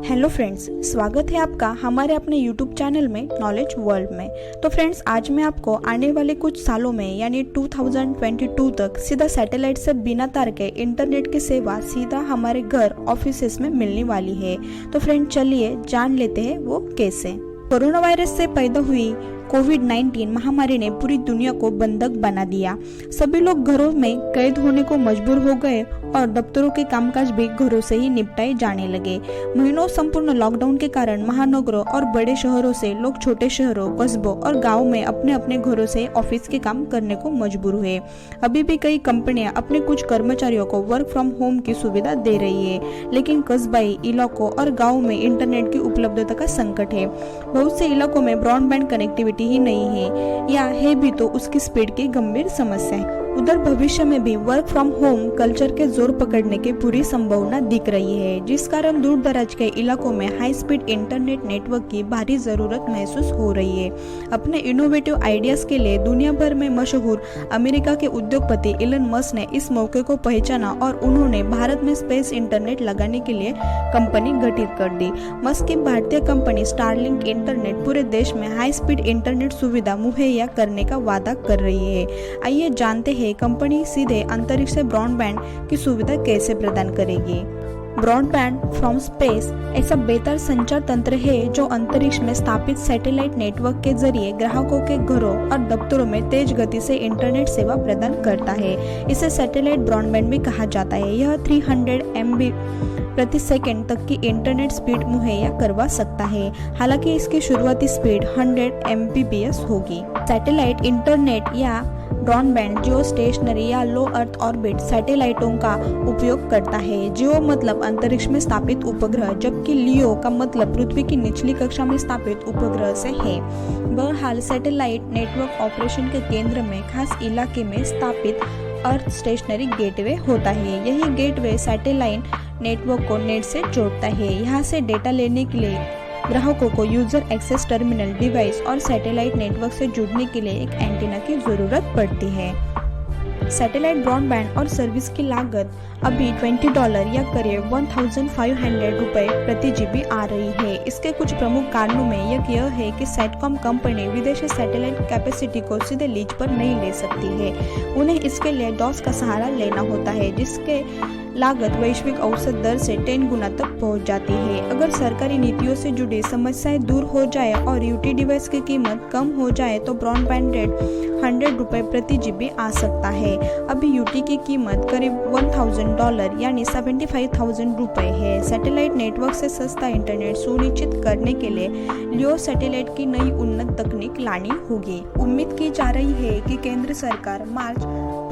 Hello friends, स्वागत है आपका हमारे अपने यूट्यूब चैनल में नॉलेज वर्ल्ड में। तो फ्रेंड्स, आज मैं आपको आने वाले कुछ सालों में यानी 2022 तक सीधा सैटेलाइट से बिना तार के इंटरनेट की सेवा सीधा हमारे घर ऑफिसेस में मिलने वाली है। तो फ्रेंड्स, चलिए जान लेते हैं वो कैसे। कोरोना वायरस से पैदा हुई कोविड-19 महामारी ने पूरी दुनिया को बंधक बना दिया। सभी लोग घरों में कैद होने को मजबूर हो गए और दफ्तरों के कामकाज भी घरों से ही निपटाए जाने लगे। महीनों संपूर्ण लॉकडाउन के कारण महानगरों और बड़े शहरों से लोग छोटे शहरों, कस्बों और गांवों में अपने अपने घरों से ऑफिस के काम करने को मजबूर हुए। अभी भी कई कंपनियां अपने कुछ कर्मचारियों को वर्क फ्रॉम होम की सुविधा दे रही है, लेकिन कस्बाई इलाकों और गाँव में इंटरनेट की उपलब्धता का संकट है। बहुत से इलाकों में ब्रॉडबैंड कनेक्टिविटी ही नहीं है, या है भी तो उसकी स्पीड की गंभीर समस्या है। उधर भविष्य में भी वर्क फ्रॉम होम कल्चर के जोर पकड़ने की पूरी संभावना दिख रही है, जिस कारण दूर दराज के इलाकों में हाई स्पीड इंटरनेट नेटवर्क की भारी जरूरत महसूस हो रही है। अपने इनोवेटिव आइडियाज के लिए दुनिया भर में मशहूर अमेरिका के उद्योगपति इलन मस्क ने इस मौके को पहचाना और उन्होंने भारत में स्पेस इंटरनेट लगाने के लिए कंपनी गठित कर दी। मस्क की भारतीय कंपनी स्टारलिंक इंटरनेट पूरे देश में हाई स्पीड इंटरनेट सुविधा मुहैया करने का वादा कर रही है। आइए जानते हैं कंपनी सीधे अंतरिक्ष से ब्रॉडबैंड की सुविधा कैसे प्रदान करेगी। ब्रॉडबैंड फ्रॉम स्पेस ऐसा बेहतर संचार तंत्र है जो अंतरिक्ष में स्थापित सैटेलाइट नेटवर्क के जरिए ग्राहकों के घरों और दफ्तरों में तेज गति से इंटरनेट सेवा प्रदान करता है। इसे सैटेलाइट ब्रॉडबैंड भी कहा जाता है। यह 300 MB प्रति सेकंड तक की इंटरनेट स्पीड मुहैया करवा सकता है। हालांकि इसकी शुरुआती स्पीड 100 Mbps होगी। सैटेलाइट इंटरनेट या ब्रॉडबैंड जियो स्टेशनरी या लो अर्थ ऑर्बिट सैटेलाइटों का उपयोग करता है। जियो मतलब अंतरिक्ष में स्थापित उपग्रह, जबकि लियो का मतलब पृथ्वी की निचली कक्षा में स्थापित उपग्रह से है। बहरहाल सैटेलाइट नेटवर्क ऑपरेशन के केंद्र में खास इलाके में स्थापित अर्थ स्टेशनरी गेटवे होता है। यही गेटवे सैटेलाइट नेटवर्क को नेट से जोड़ता है। यहाँ से डेटा लेने के लिए ग्राहकों को यूजर एक्सेस टर्मिनल डिवाइस और सैटेलाइट नेटवर्क से जुड़ने के लिए एक एंटीना की जरूरत पड़ती है। सैटेलाइट ब्रॉडबैंड और सर्विस की लागत अभी $20 या करीब 1,500 रुपये प्रति GB आ रही है। इसके कुछ प्रमुख कारणों में एक यह है कि सैटकॉम कंपनी विदेशी सैटेलाइट कैपेसिटी को सीधे लीज पर नहीं ले सकती है। उन्हें इसके लिए डॉस का सहारा लेना होता है, जिसके लागत वैश्विक औसत दर से 10 गुना तक पहुंच जाती है। अगर सरकारी नीतियों से जुड़ी समस्याएं दूर हो जाए और यूटी डिवाइस की कीमत कम हो जाए तो ब्रॉडबैंड रेट $100 प्रति GB आ सकता है। अभी यूटी की कीमत करीब $1,000 यानी 75,000 रुपये है। सैटेलाइट नेटवर्क से सस्ता इंटरनेट सुनिश्चित करने के लिए लियो सैटेलाइट की नई उन्नत तकनीक लानी होगी। उम्मीद की जा रही है कि केंद्र सरकार मार्च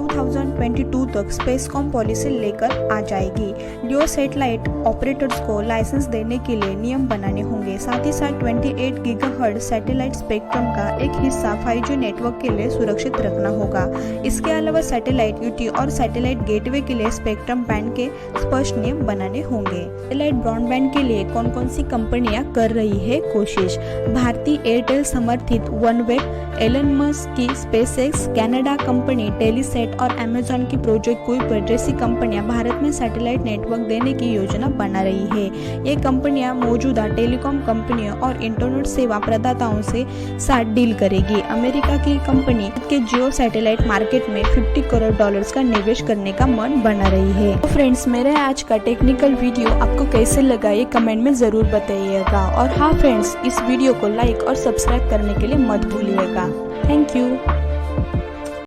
2022 तक स्पेसकॉम पॉलिसी लेकर आ जाएगी। लियो सैटेलाइट ऑपरेटर्स को लाइसेंस देने के लिए नियम बनाने होंगे। साथ ही साथ 28 गीगाहर्ट्ज सैटेलाइट स्पेक्ट्रम का एक हिस्सा 5G नेटवर्क के लिए सुरक्षित रखना होगा। इसके अलावा सैटेलाइट यूटी और सैटेलाइट गेटवे के लिए स्पेक्ट्रम बैंड के स्पष्ट नियम बनाने होंगे। सैटेलाइट ब्रॉडबैंड के लिए कौन कौन सी कंपनियां कर रही है कोशिश। भारतीय एयरटेल समर्थित वनवेब, एलन मस्क की स्पेसएक्स, कनाडा कंपनी टेलीसेट और अमेजॉन की प्रोजेक्ट कुइपर जैसी कंपनियां भारत में सैटेलाइट नेटवर्क देने की योजना बना रही है। ये कंपनियां मौजूदा टेलीकॉम कंपनियों और इंटरनेट सेवा प्रदाताओं से साथ डील करेगी। अमेरिका की कंपनी के जियो सैटेलाइट मार्केट में $50 करोड़ का निवेश करने का मन बना रही है। तो फ्रेंड्स, मेरे आज का टेक्निकल वीडियो आपको कैसे लगा ये कमेंट में जरूर बताइएगा। और हाँ फ्रेंड्स, इस वीडियो को लाइक और सब्सक्राइब करने के लिए मत भूलिएगा। Thank you.